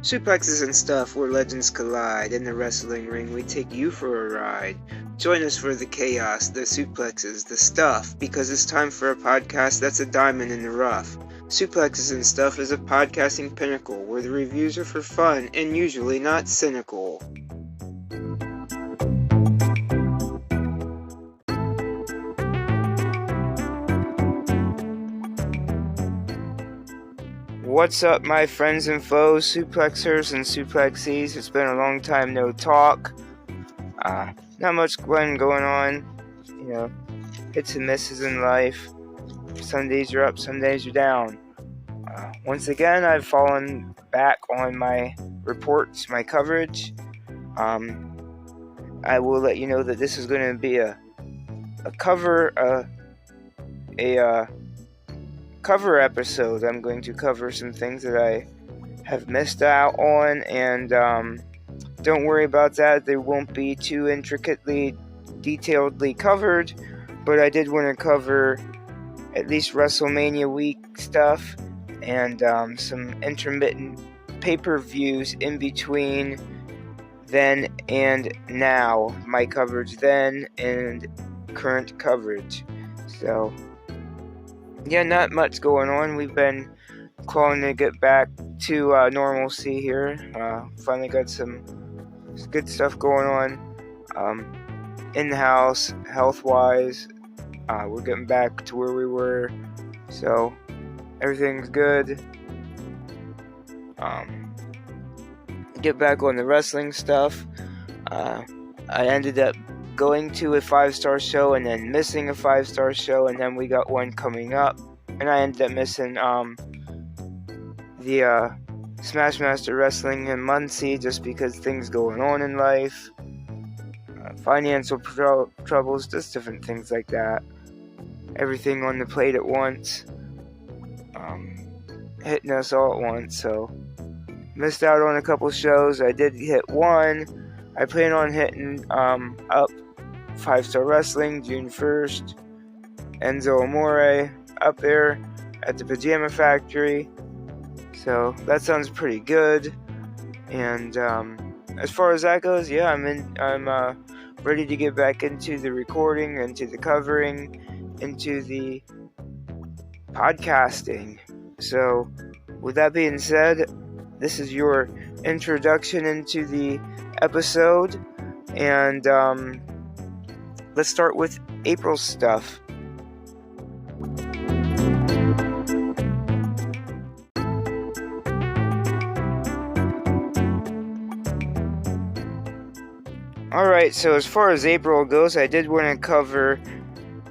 Suplexes and stuff where legends collide. In the wrestling ring, we take you for a ride. Join us for the chaos, the suplexes, the stuff, because it's time for a podcast that's a diamond in the rough. Suplexes and Stuff is a podcasting pinnacle where the reviews are for fun and usually not cynical. What's up, my friends and foes, suplexers and suplexies? It's been a long time no talk. Not much going on. Hits and misses in life. Some days you're up, some days you're down. Once again, I've fallen back on my reports, my coverage. I will let you know that this is going to be a cover episode. I'm going to cover some things that I have missed out on, and don't worry about that. They won't be too intricately, detailedly covered, but I did want to cover at least WrestleMania week stuff and some intermittent pay-per-views in between then and now. My coverage then and current coverage. So yeah, not much going on. We've been clawing to get back to normalcy here. Finally got some good stuff going on in the house, health-wise. We're getting back to where we were, so everything's good. Get back on the wrestling stuff. I ended up going to a 5-star show and then missing a 5-star show, and then we got one coming up, and I ended up missing the Smashmaster Wrestling in Muncie just because things going on in life, financial troubles, just different things like that. Everything on the plate at once, hitting us all at once, so missed out on a couple shows. I did hit one. I plan on hitting up 5-Star Wrestling June 1st. Enzo Amore up there at the Pajama Factory. So that sounds pretty good. And as far as that goes, yeah, I'm ready to get back into the recording, into the covering, into the podcasting. So with that being said, this is your introduction into the episode, and let's start with April's stuff. Alright, so as far as April goes, I did want to cover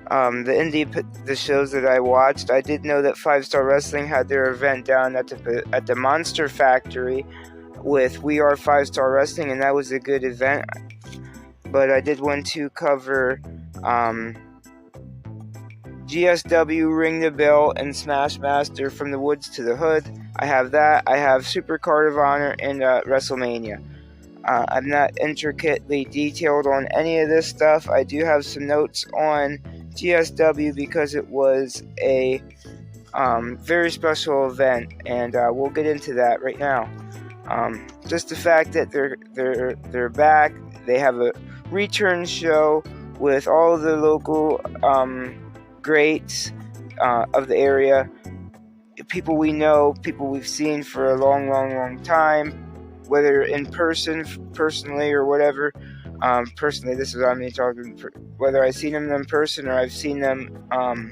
the shows that I watched. I did know that 5-Star Wrestling had their event down at the Monster Factory with We Are 5-Star Wrestling, and that was a good event. But I did want to cover GSW, Ring the Bell, and Smashmaster From the Woods to the Hood. I have that. I have Supercard of Honor and WrestleMania. I'm not intricately detailed on any of this stuff. I do have some notes on GSW because it was a very special event, and we'll get into that right now. Just the fact that they're back. They have a return show with all of the local greats of the area, people we know, people we've seen for a long time, whether in personally or whatever. Personally, this is on me talking, whether I've seen them in person or I've seen them on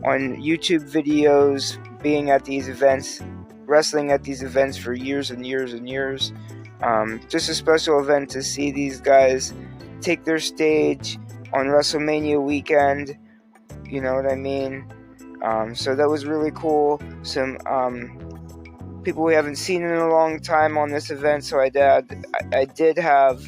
YouTube videos, being at these events, wrestling at these events for years and years and years. Just a special event to see these guys take their stage on WrestleMania weekend, you know what I mean? So that was really cool. Some people we haven't seen in a long time on this event, so I did have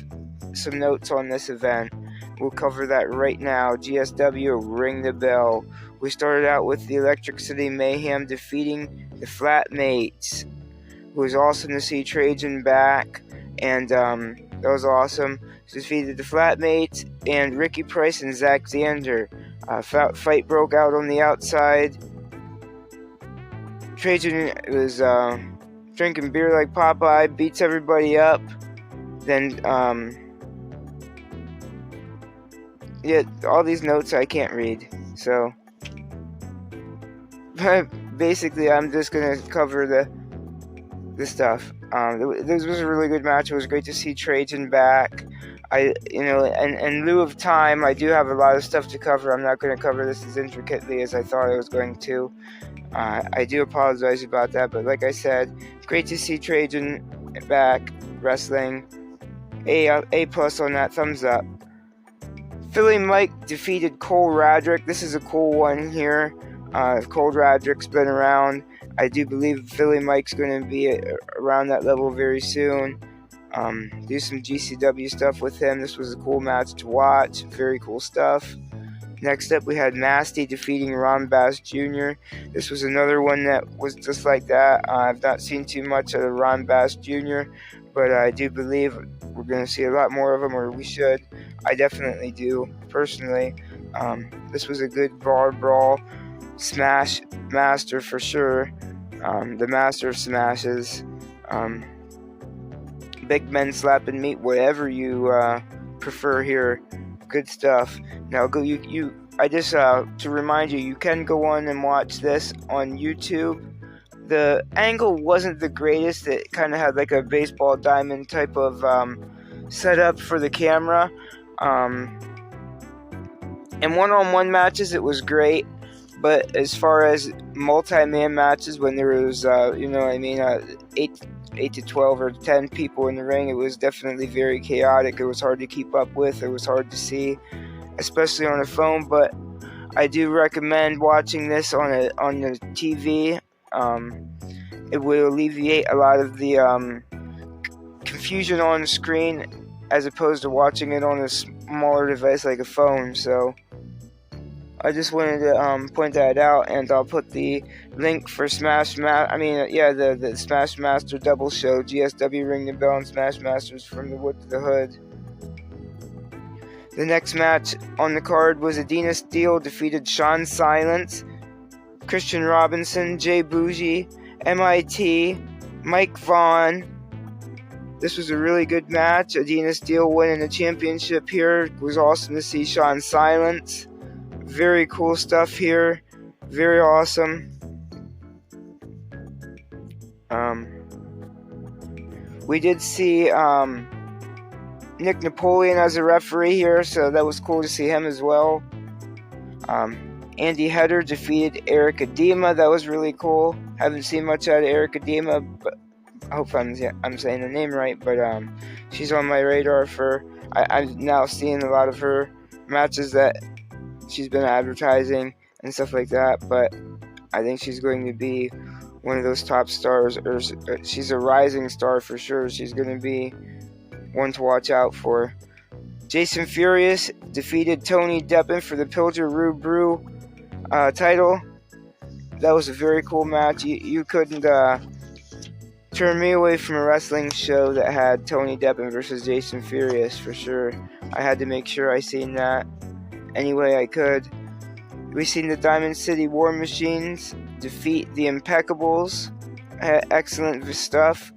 some notes on this event. We'll cover that right now. GSW, Ring the Bell. We started out with the Electric City Mayhem defeating the Flatmates. It was awesome to see Trajan back, and that was awesome. Defeated the Flatmates and Ricky Price and Zach Zander. Fight broke out on the outside. Trajan was drinking beer like Popeye, beats everybody up. Then, yeah, all these notes I can't read, so basically I'm just gonna cover the stuff. This was a really good match. It was great to see Trajan back. In lieu of time, I do have a lot of stuff to cover. I'm not going to cover this as intricately as I thought I was going to. I do apologize about that, but like I said, great to see Trajan back wrestling. A plus on that, thumbs up. Philly Mike defeated Cole Radrick. This is a cool one here. Cole Radrick's been around. I do believe Philly Mike's going to be around that level very soon. Do some GCW stuff with him. This was a cool match to watch. Very cool stuff. Next up, we had Nasty defeating Ron Bass Jr. This was another one that was just like that. I've not seen too much of Ron Bass Jr., but I do believe we're going to see a lot more of him, or we should. I definitely do, personally. This was a good bar brawl. Smash master for sure. The master of smashes. Big men slapping meat, whatever you prefer here. Good stuff. Now I just to remind you, you can go on and watch this on YouTube. The angle wasn't the greatest. It kind of had like a baseball diamond type of setup for the camera. In one-on-one matches, it was great. But as far as multi-man matches, when there was, 8 to 12 or 10 people in the ring, it was definitely very chaotic. It was hard to keep up with. It was hard to see, especially on a phone. But I do recommend watching this on the TV. It will alleviate a lot of the confusion on the screen, as opposed to watching it on a smaller device like a phone. So I just wanted to point that out, and I'll put the link for the Smash Master double show, GSW Ring the Bell and Smash Masters from the Wood to the Hood. The next match on the card was Adina Steele defeated Sean Silence, Christian Robinson, Jay Bougie, MIT, Mike Vaughn. This was a really good match. Adina Steele winning the championship here. It was awesome to see Sean Silence. Very cool stuff here. Very awesome. We did see Nick Napoleon as a referee here, so that was cool to see him as well. Andy Header defeated Eric Edema. That was really cool. Haven't seen much out of Eric Edema, but I hope I'm saying the name right. But she's on my radar for. I'm now seeing a lot of her matches that she's been advertising and stuff like that, but I think she's going to be one of those top stars, or she's a rising star for sure. She's going to be one to watch out for. Jason Furious defeated Tony Deppen for the Pilger Rue Brew title. That was a very cool match. You couldn't turn me away from a wrestling show that had Tony Deppen versus Jason Furious for sure. I had to make sure I seen that any way I could. We seen the Diamond City War Machines defeat the Impeccables. Excellent stuff.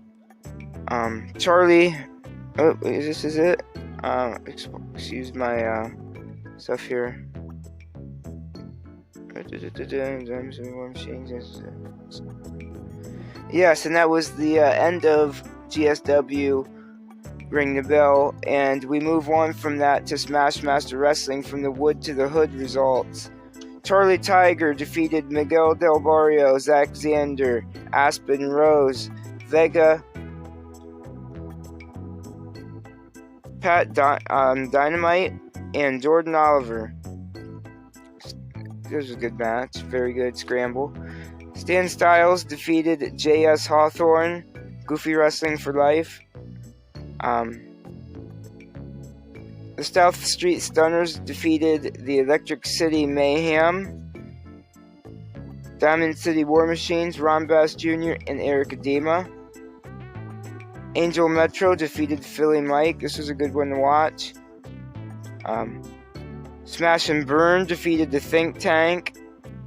Charlie. Oh, this is it. Excuse my stuff here. Yes, and that was the end of GSW Ring the Bell, and we move on from that to Smash Master Wrestling from the Wood to the Hood results. Charlie Tiger defeated Miguel Del Barrio, Zach Zander, Aspen Rose, Vega, Pat Dynamite, and Jordan Oliver. This was a good match. Very good scramble. Stan Styles defeated J.S. Hawthorne, Goofy Wrestling for Life. The South Street Stunners defeated the Electric City Mayhem. Diamond City War Machines, Ron Bass Jr. and Eric Edema. Angel Metro defeated Philly Mike. This was a good one to watch. Smash and Burn defeated the Think Tank.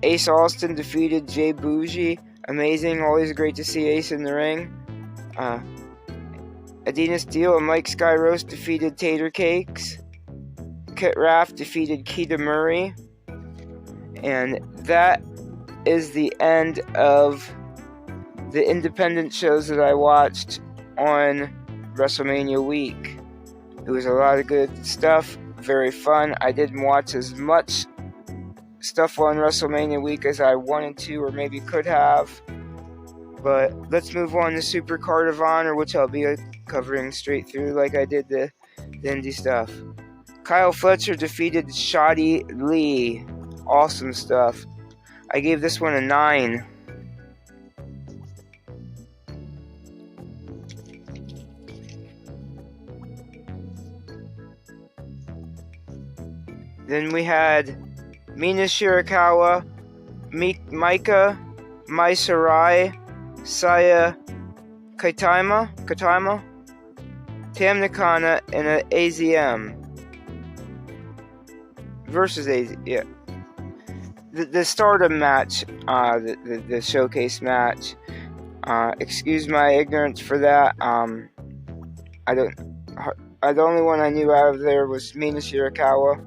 Ace Austin defeated Jay Bougie. Amazing. Always great to see Ace in the ring. Adina Steele and Mike Skyros defeated Tater Cakes. Kit Raff defeated Keita Murray. And that is the end of the independent shows that I watched on WrestleMania week. It was a lot of good stuff, very fun. I didn't watch as much stuff on WrestleMania week as I wanted to or maybe could have. But let's move on to Supercard of Honor, which I'll be covering straight through like I did the indie stuff. Kyle Fletcher defeated Shoddy Lee. Awesome stuff. I gave this one a 9. Then we had Mina Shirakawa, Mika Mai Sarai, Saya Kaitama, Tam Nakano, and an AZM versus AZM. Yeah. The Stardom match, the showcase match. Excuse my ignorance for that. The only one I knew out of there was Mina Shirakawa.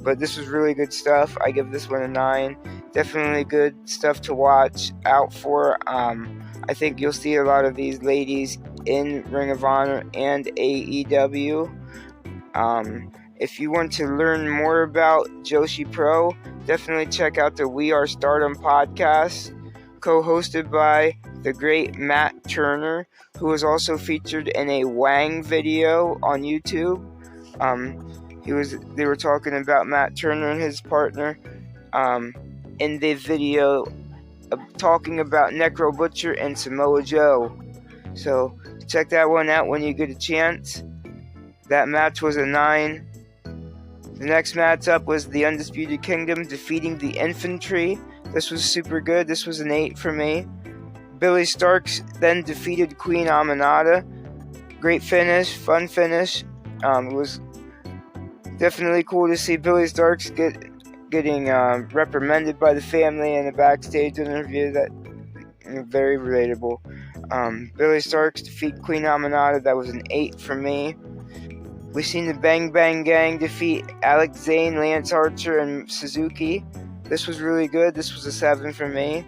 But this was really good stuff. I give this one a 9. Definitely good stuff to watch out for. I think you'll see a lot of these ladies in Ring of Honor and AEW. If you want to learn more about Joshi Pro, definitely check out the We Are Stardom podcast, co-hosted by the great Matt Turner, who was also featured in a Wang video on YouTube. They were talking about Matt Turner and his partner in the video talking about Necro Butcher and Samoa Joe. So check that one out when you get a chance. That match was a 9. The next match up was the Undisputed Kingdom defeating the Infantry. This was super good. This was an 8 for me. Billy Starks then defeated Queen Aminata. Great finish, fun finish. It was definitely cool to see Billy Starks getting reprimanded by the family in a backstage interview. That very relatable. Billy Starks defeat Queen Aminata. That was an 8 for me. We seen the Bang Bang Gang defeat Alex Zane, Lance Archer, and Suzuki. This was really good. This was a 7 for me.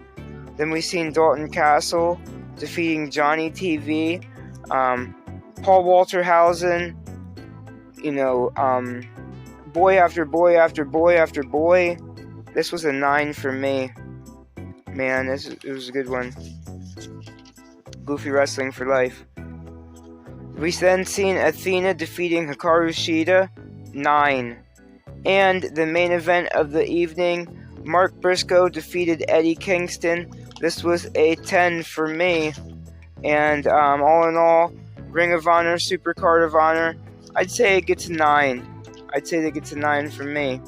Then we seen Dalton Castle defeating Johnny TV. Paul Walter Hausen, boy after boy after boy after boy. This was a 9 for me. Man, it was a good one. Goofy wrestling for life. We then seen Athena defeating Hikaru Shida, 9. And the main event of the evening, Mark Briscoe defeated Eddie Kingston. This was a 10 for me. And all in all, Ring of Honor, Supercard of Honor, I'd say it gets a 9. I'd say that gets a 9 from me.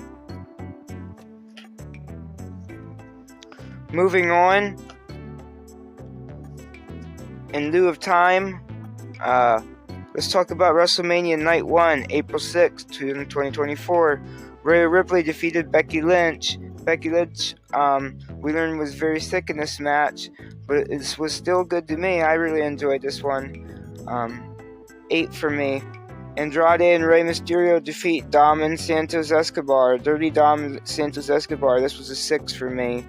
Moving on. In lieu of time, let's talk about WrestleMania Night 1, April 6th, 2024. Rhea Ripley defeated Becky Lynch. Becky Lynch, we learned, was very sick in this match, but it was still good to me. I really enjoyed this one. 8 for me. Andrade and Rey Mysterio defeat Dom and Santos Escobar. Dirty Dom and Santos Escobar. This was a 6 for me.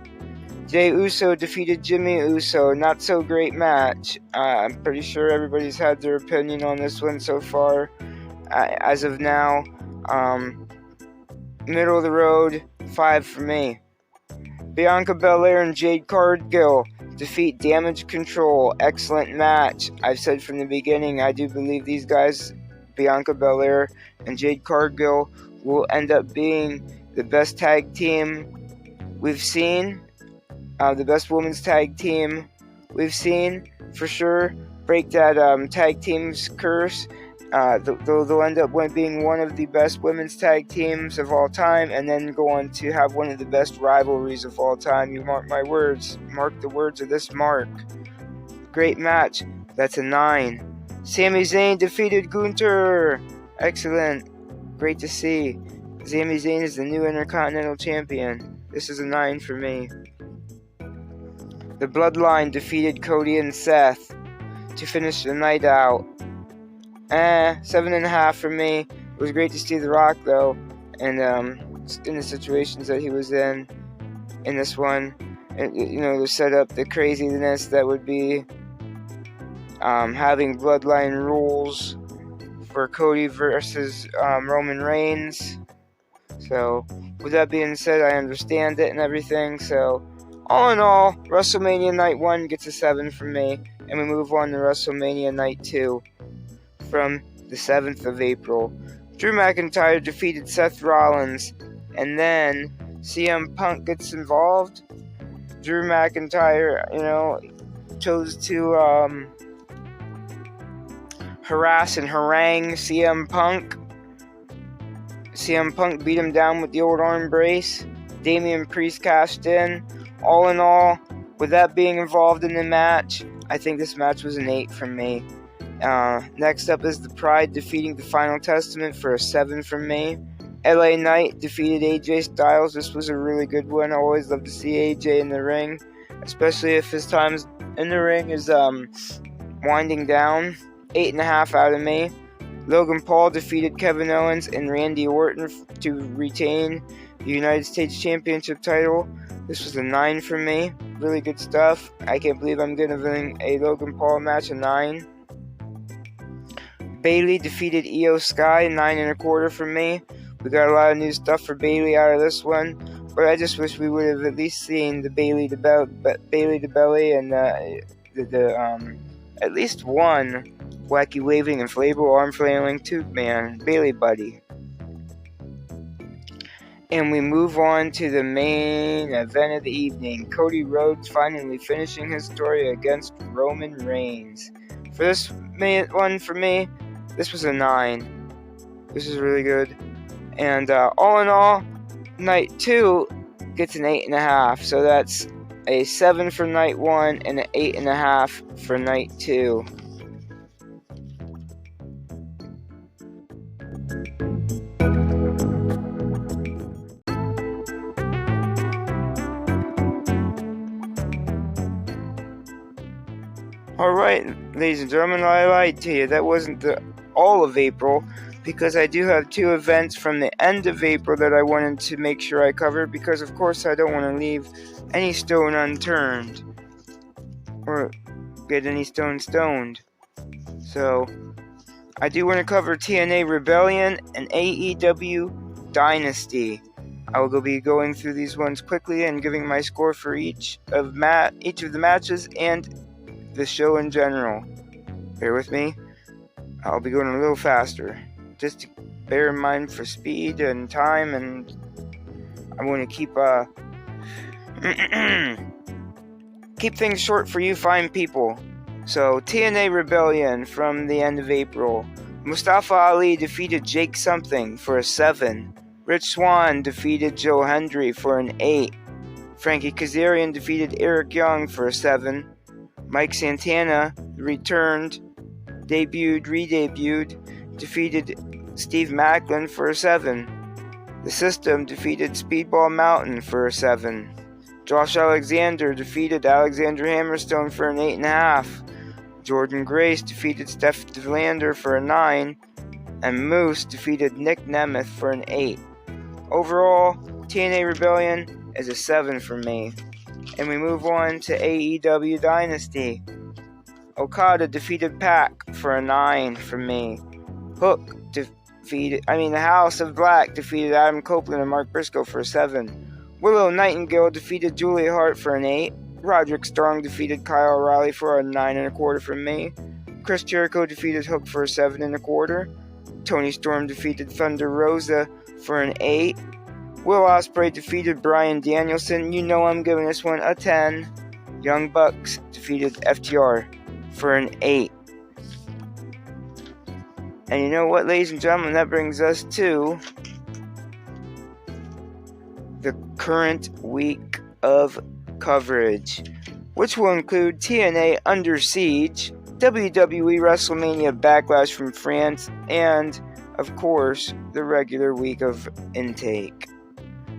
Jey Uso defeated Jimmy Uso. Not so great match. I'm pretty sure everybody's had their opinion on this one so far. As of now, middle of the road, 5 for me. Bianca Belair and Jade Cargill defeat Damage Control. Excellent match. I've said from the beginning, I do believe these guys, Bianca Belair and Jade Cargill, will end up being the best tag team we've seen. The best women's tag team we've seen, for sure. Break that tag team's curse. They'll end up being one of the best women's tag teams of all time, and then go on to have one of the best rivalries of all time. You mark my words. Mark the words of this mark. Great match. That's a 9. Sami Zayn defeated Gunther. Excellent. Great to see. Sami Zayn is the new Intercontinental Champion. This is a 9 for me. The Bloodline defeated Cody and Seth. to finish the night out. 7.5 for me. It was great to see The Rock though, and in the situations that he was in this one, and, to set up the craziness that would be having bloodline rules for Cody versus Roman Reigns. So, with that being said, I understand it and everything. So, all in all, WrestleMania Night 1 gets a 7 from me, and we move on to WrestleMania Night 2 from the 7th of April. Drew McIntyre defeated Seth Rollins, and then CM Punk gets involved. Drew McIntyre, chose to harass and harangue CM Punk. CM Punk beat him down with the old arm brace. Damian Priest cashed in. All in all, with that being involved in the match, I think this match was an 8 from me. Next up is The Pride defeating The Final Testament for a 7 from me. LA Knight defeated AJ Styles. This was a really good one. I always love to see AJ in the ring, especially if his time in the ring is winding down. 8.5 out of me. Logan Paul defeated Kevin Owens and Randy Orton to retain the United States Championship title. This was a 9 for me. Really good stuff. I can't believe I'm giving a Logan Paul match a 9. Bayley defeated Io Sky, 9.25 for me. We got a lot of new stuff for Bayley out of this one, but I just wish we would have at least seen the Bayley to Belly and at least one wacky waving inflatable arm flailing tube man, Bayley buddy. And we move on to the main event of the evening. Cody Rhodes finally finishing his story against Roman Reigns. For this one, for me, this was a 9. This is really good. And all in all, night 2 gets an 8.5. So that's a 7 for night 1 and an 8.5 for night 2. Alright, ladies and gentlemen, I lied to you. That wasn't all of April, because I do have 2 events from the end of April that I wanted to make sure I covered, because of course I don't want to leave any stone unturned or get any stone stoned. So I do want to cover TNA Rebellion and AEW Dynasty. I will be going through these ones quickly and giving my score for each of the matches and the show in general. Bear with me. I'll be going a little faster, just to bear in mind for speed and time, and I want to keep things short for you fine people. So, TNA Rebellion from the end of April. Mustafa Ali defeated Jake Something for a 7. Rich Swann defeated Joe Hendry for an 8. Frankie Kazarian defeated Eric Young for a 7. Mike Santana re-debuted, defeated Steve Macklin for a 7. The System defeated Speedball Mountain for a 7. Josh Alexander defeated Alexander Hammerstone for an 8.5. Jordan Grace defeated Steph DeLander for a 9. And Moose defeated Nick Nemeth for an 8. Overall, TNA Rebellion is a 7 for me. And we move on to AEW Dynasty. Okada defeated Pac for a 9 from me. The House of Black defeated Adam Copeland and Mark Briscoe for a 7. Willow Nightingale defeated Julia Hart for an 8. Roderick Strong defeated Kyle O'Reilly for a 9.25 from me. Chris Jericho defeated Hook for a 7.25. Tony Storm defeated Thunder Rosa for an 8. Will Ospreay defeated Bryan Danielson. You know I'm giving this one a 10. Young Bucks defeated FTR for an 8. And you know what, ladies and gentlemen, that brings us to the current week of coverage, which will include TNA Under Siege, WWE WrestleMania Backlash from France, and, of course, the regular week of intake,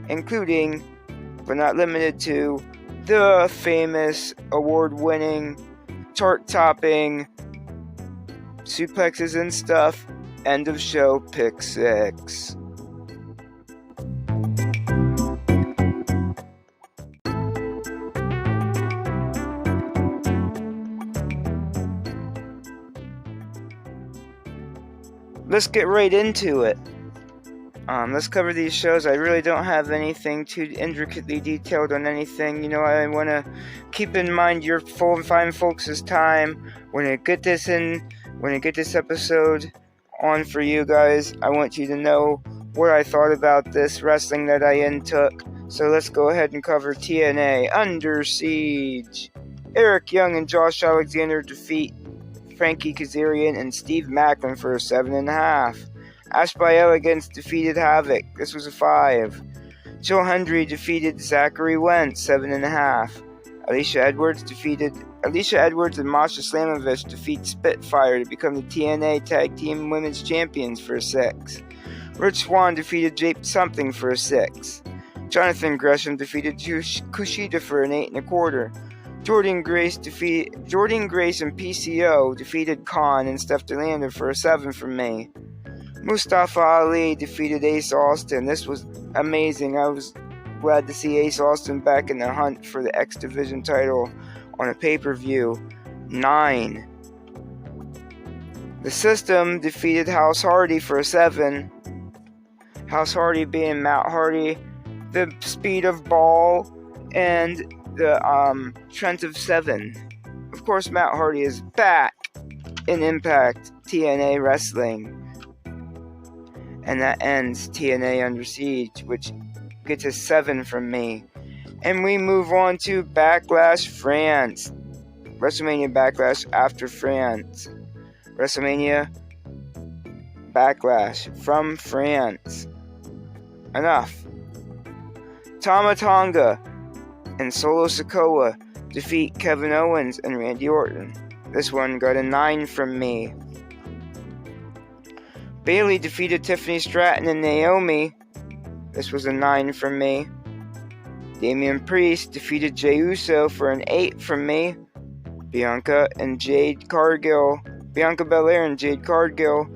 including, but not limited to, the famous award-winning, chart-topping suplexes and stuff. End of show, pick 6. Let's get right into it. Let's cover these shows. I really don't have anything too intricately detailed on anything. I want to keep in mind your fine folks' time when I get this episode on for you guys. I want you to know what I thought about this wrestling that I intook. So let's go ahead and cover TNA Under Siege. Eric Young and Josh Alexander defeat Frankie Kazarian and Steve Macklin for a 7.5. Ash by Elegance defeated Havoc. This was a 5. Joe Hendry defeated Zachary Wentz, 7.5. Alicia Edwards and Masha Slamovich defeat Spitfire to become the TNA Tag Team Women's Champions for a 6. Rich Swann defeated Jake Something for a 6. Jonathan Gresham defeated Kushida for an 8.25. Jordan Grace and PCO defeated Khan and Steph DeLander for a 7 from me. Mustafa Ali defeated Ace Austin. This was amazing. I was glad to see Ace Austin back in the hunt for the X Division title on a pay-per-view. 9. The System defeated House Hardy for a 7. House Hardy being Matt Hardy, the Speed of Ball, and the Trent of 7. Of course, Matt Hardy is back in Impact TNA Wrestling. And that ends TNA Under Siege, which gets a 7 from me. And we move on to Backlash France. WrestleMania Backlash after France. WrestleMania Backlash from France. Enough. Tama Tonga and Solo Sikoa defeat Kevin Owens and Randy Orton. This one got a 9 from me. Bayley defeated Tiffany Stratton and Naomi. This was a 9 from me. Damian Priest defeated Jey Uso for an 8 from me. Bianca Belair and Jade Cargill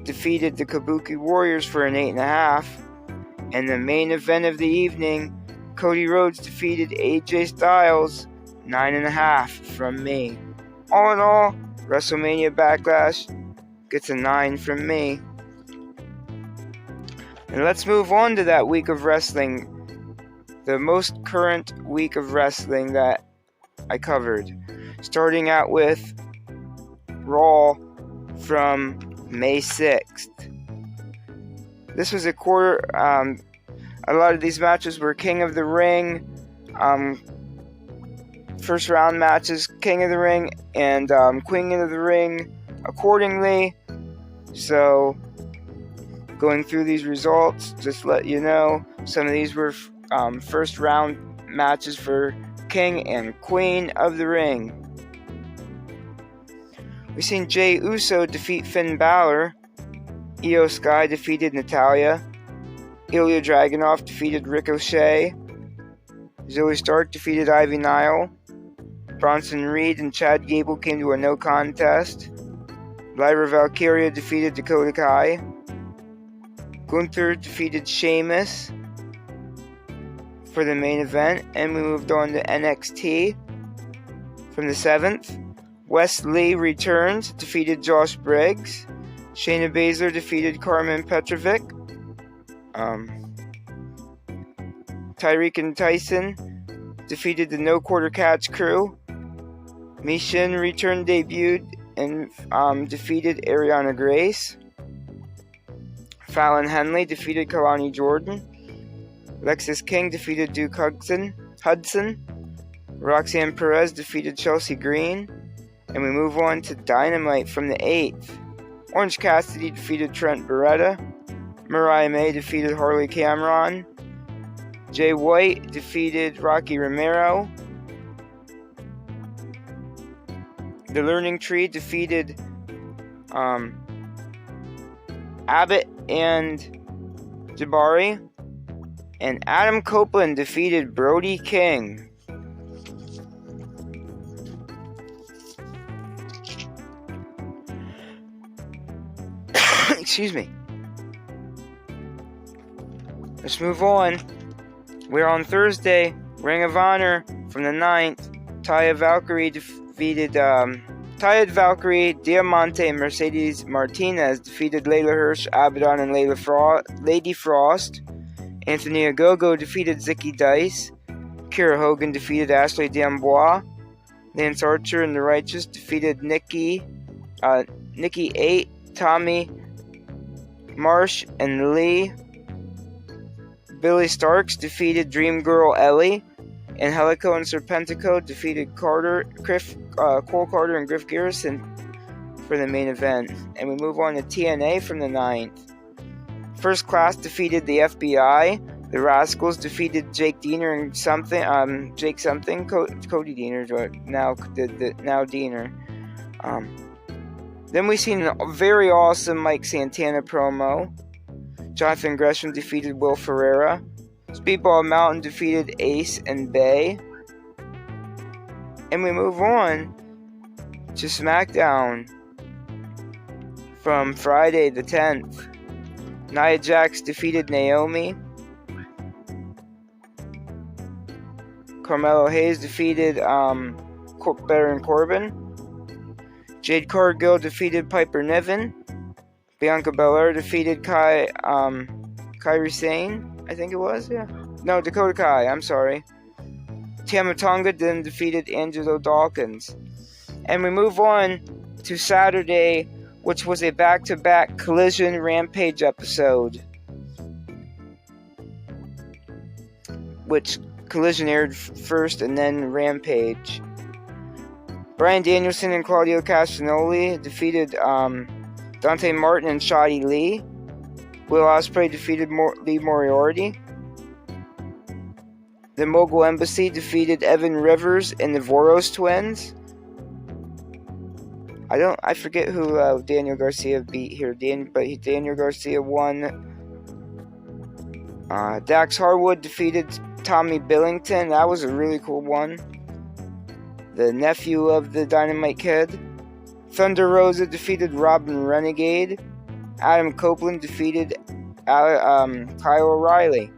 defeated the Kabuki Warriors for an 8.5. And the main event of the evening, Cody Rhodes defeated AJ Styles, 9.5 from me. All in all, WrestleMania Backlash gets a 9 from me. And let's move on to that week of wrestling. The most current week of wrestling that I covered. Starting out with Raw from May 6th. This was a quarter. A lot of these matches were King of the Ring. First round matches, King of the Ring and Queen of the Ring accordingly. So, going through these results, just to let you know, some of these were first round matches for King and Queen of the Ring. We've seen Jey Uso defeat Finn Balor. Io Sky defeated Natalya. Ilya Dragunov defeated Ricochet. Zoe Stark defeated Ivy Nile. Bronson Reed and Chad Gable came to a no contest. Lyra Valkyria defeated Dakota Kai. Gunther defeated Sheamus for the main event. And we moved on to NXT from the 7th. Wes Lee returns, defeated Josh Briggs. Shayna Baszler defeated Carmen Petrovic. Tyreek and Tyson defeated the No Quarter Catch crew. Michin returned, debuted, and defeated Ariana Grace. Fallon Henley defeated Kalani Jordan. Lexis King defeated Duke Hudson. Roxanne Perez defeated Chelsea Green. And we move on to Dynamite from the 8th. Orange Cassidy defeated Trent Beretta. Mariah May defeated Harley Cameron. Jay White defeated Rocky Romero. The Learning Tree defeated Abbott and Jabari. And Adam Copeland defeated Brody King. Excuse me. Let's move on. We're on Thursday. Ring of Honor from the 9th. Taya Valkyrie defeated Taya Valkyrie, Diamante, and Mercedes Martinez defeated Layla Hirsch, Abaddon, and Lady Frost. Anthony Ogogo defeated Zicky Dice. Kira Hogan defeated Ashley D'Amboise. Lance Archer and the Righteous defeated Nikki 8, Tommy Marsh, and Lee. Billy Starks defeated Dream Girl Ellie. Angelico and Serpentico defeated Cole Carter and Griff Garrison for the main event. And we move on to TNA from the 9th. First Class defeated the FBI. The Rascals defeated Jake Diener and Cody Diener, now Diener. Then we seen a very awesome Mike Santana promo. Jonathan Gresham defeated Will Ferreira. Speedball Mountain defeated Ace and Bay. And we move on to SmackDown from Friday the 10th. Nia Jax defeated Naomi. Carmelo Hayes defeated Baron Corbin. Jade Cargill defeated Piper Niven. Bianca Belair defeated Kairi Sane, I think it was, yeah. No, Dakota Kai, I'm sorry. Tama Tonga then defeated Angelo Dawkins. And we move on to Saturday, which was a back-to-back Collision Rampage episode. Which Collision aired first and then Rampage. Bryan Danielson and Claudio Castagnoli defeated Dante Martin and Shotty Lee. Will Ospreay defeated Lee Moriarty. The Mogul Embassy defeated Evan Rivers and the Voros twins. I forget who Daniel Garcia beat here. Daniel Garcia won. Dax Harwood defeated Tommy Billington. That was a really cool one. The nephew of the Dynamite Kid. Thunder Rosa defeated Robin Renegade. Adam Copeland defeated Kyle O'Reilly.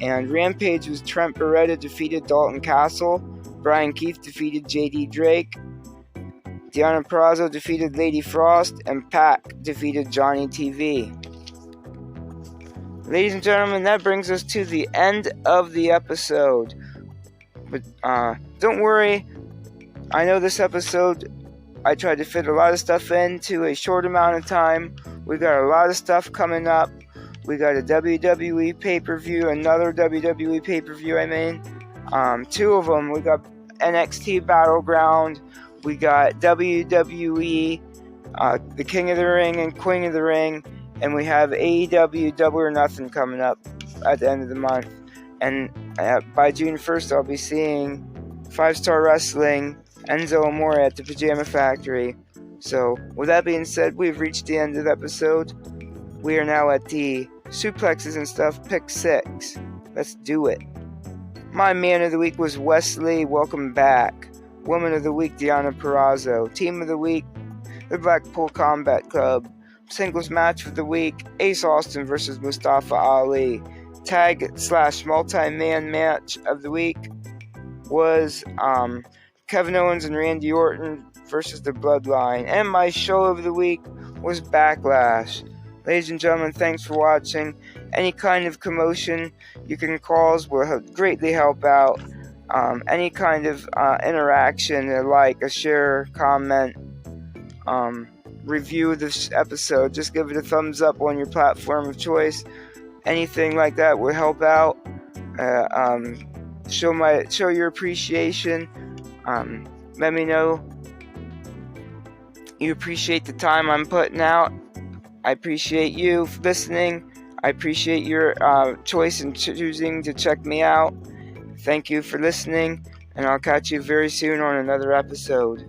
And Rampage was Trent Beretta defeated Dalton Castle. Brian Keith defeated JD Drake. Deonna Purrazzo defeated Lady Frost. And Pac defeated Johnny TV. Ladies and gentlemen, that brings us to the end of the episode. But don't worry. I know this episode, I tried to fit a lot of stuff into a short amount of time. We got a lot of stuff coming up. We got a WWE pay-per-view, another WWE pay-per-view, two of them. We got NXT Battleground. We got WWE, the King of the Ring and Queen of the Ring. And we have AEW Double or Nothing coming up at the end of the month. And by June 1st, I'll be seeing 5-Star Wrestling, Enzo Amore at the Pajama Factory. So, with that being said, we've reached the end of the episode. We are now at the Suplexes and Stuff Pick 6. Let's do it. My Man of the Week was Wesley. Welcome back. Woman of the Week, Deonna Purrazzo. Team of the Week, the Blackpool Combat Club. Singles Match of the Week, Ace Austin versus Mustafa Ali. Tag/multi-man match of the week was Kevin Owens and Randy Orton versus the Bloodline. And my show of the week was Backlash. Ladies and gentlemen, thanks for watching. Any kind of commotion you can cause will greatly help out. Any kind of interaction, a like, a share, comment, review this episode, just give it a thumbs up on your platform of choice. Anything like that will help out. Show your appreciation. Let me know you appreciate the time I'm putting out. I appreciate you listening. I appreciate your choice in choosing to check me out. Thank you for listening, and I'll catch you very soon on another episode.